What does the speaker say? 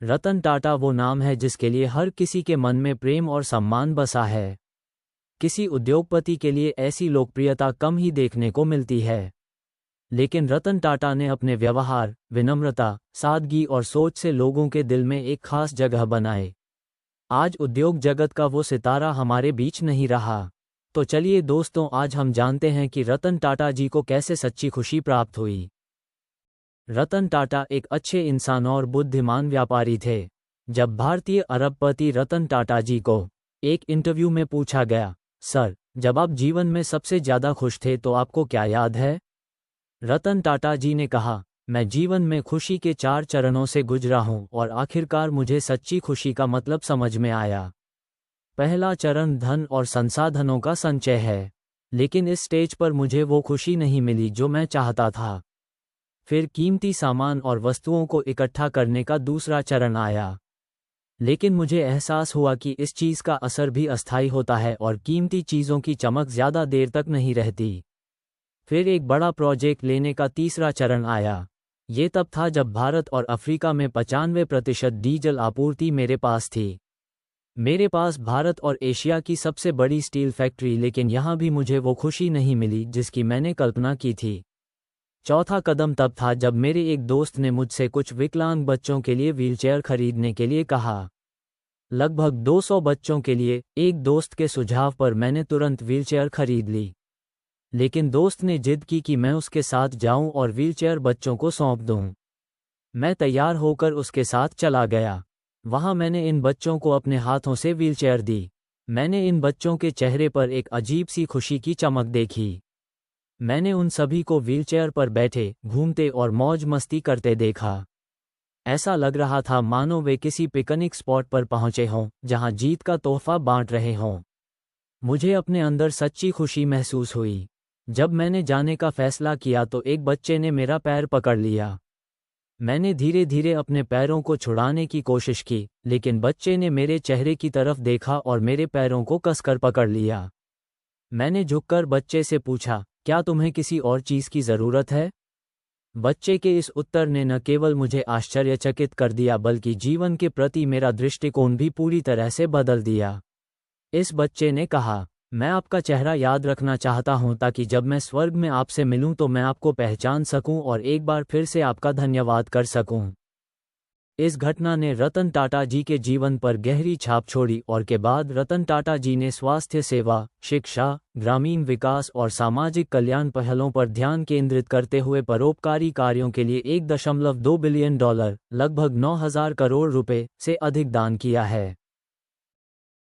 रतन टाटा वो नाम है जिसके लिए हर किसी के मन में प्रेम और सम्मान बसा है। किसी उद्योगपति के लिए ऐसी लोकप्रियता कम ही देखने को मिलती है, लेकिन रतन टाटा ने अपने व्यवहार, विनम्रता, सादगी और सोच से लोगों के दिल में एक खास जगह बनाए। आज उद्योग जगत का वो सितारा हमारे बीच नहीं रहा। तो चलिए दोस्तों, आज हम जानते हैं कि रतन टाटा जी को कैसे सच्ची खुशी प्राप्त हुई। रतन टाटा एक अच्छे इंसान और बुद्धिमान व्यापारी थे। जब भारतीय अरबपति रतन टाटा जी को एक इंटरव्यू में पूछा गया, सर, जब आप जीवन में सबसे ज्यादा खुश थे तो आपको क्या याद है? रतन टाटा जी ने कहा, मैं जीवन में खुशी के 4 चरणों से गुजरा हूं और आखिरकार मुझे सच्ची खुशी का मतलब समझ में आया। पहला चरण धन और संसाधनों का संचय है, लेकिन इस स्टेज पर मुझे वो खुशी नहीं मिली जो मैं चाहता था। फिर कीमती सामान और वस्तुओं को इकट्ठा करने का दूसरा चरण आया, लेकिन मुझे एहसास हुआ कि इस चीज़ का असर भी अस्थायी होता है और कीमती चीज़ों की चमक ज़्यादा देर तक नहीं रहती। फिर एक बड़ा प्रोजेक्ट लेने का तीसरा चरण आया। ये तब था जब भारत और अफ्रीका में 95% डीजल आपूर्ति मेरे पास थी। मेरे पास भारत और एशिया की सबसे बड़ी स्टील फैक्ट्री, लेकिन यहाँ भी मुझे वो खुशी नहीं मिली जिसकी मैंने कल्पना की थी। चौथा कदम तब था जब मेरे एक दोस्त ने मुझसे कुछ विकलांग बच्चों के लिए व्हीलचेयर खरीदने के लिए कहा। लगभग 200 बच्चों के लिए एक दोस्त के सुझाव पर मैंने तुरंत व्हीलचेयर खरीद ली, लेकिन दोस्त ने जिद की कि मैं उसके साथ जाऊं और व्हीलचेयर बच्चों को सौंप दूं। मैं तैयार होकर उसके साथ चला गया। वहां मैंने इन बच्चों को अपने हाथों से व्हीलचेयर दी। मैंने इन बच्चों के चेहरे पर एक अजीब सी खुशी की चमक देखी। मैंने उन सभी को व्हीलचेयर पर बैठे, घूमते और मौज मस्ती करते देखा। ऐसा लग रहा था मानो वे किसी पिकनिक स्पॉट पर पहुंचे हों, जहां जीत का तोहफा बांट रहे हों। मुझे अपने अंदर सच्ची खुशी महसूस हुई। जब मैंने जाने का फैसला किया तो एक बच्चे ने मेरा पैर पकड़ लिया। मैंने धीरे धीरे अपने पैरों को छुड़ाने की कोशिश की, लेकिन बच्चे ने मेरे चेहरे की तरफ देखा और मेरे पैरों को कसकर पकड़ लिया। मैंने झुककर बच्चे से पूछा, क्या तुम्हें किसी और चीज़ की ज़रूरत है? बच्चे के इस उत्तर ने न केवल मुझे आश्चर्यचकित कर दिया, बल्कि जीवन के प्रति मेरा दृष्टिकोण भी पूरी तरह से बदल दिया। इस बच्चे ने कहा, मैं आपका चेहरा याद रखना चाहता हूं ताकि जब मैं स्वर्ग में आपसे मिलूं तो मैं आपको पहचान सकूं और एक बार फिर से आपका धन्यवाद कर सकूं। इस घटना ने रतन टाटा जी के जीवन पर गहरी छाप छोड़ी और के बाद रतन टाटा जी ने स्वास्थ्य सेवा, शिक्षा, ग्रामीण विकास और सामाजिक कल्याण पहलों पर ध्यान केंद्रित करते हुए परोपकारी कार्यों के लिए $1.2 बिलियन, लगभग 9,000 करोड़ रुपए से अधिक दान किया है।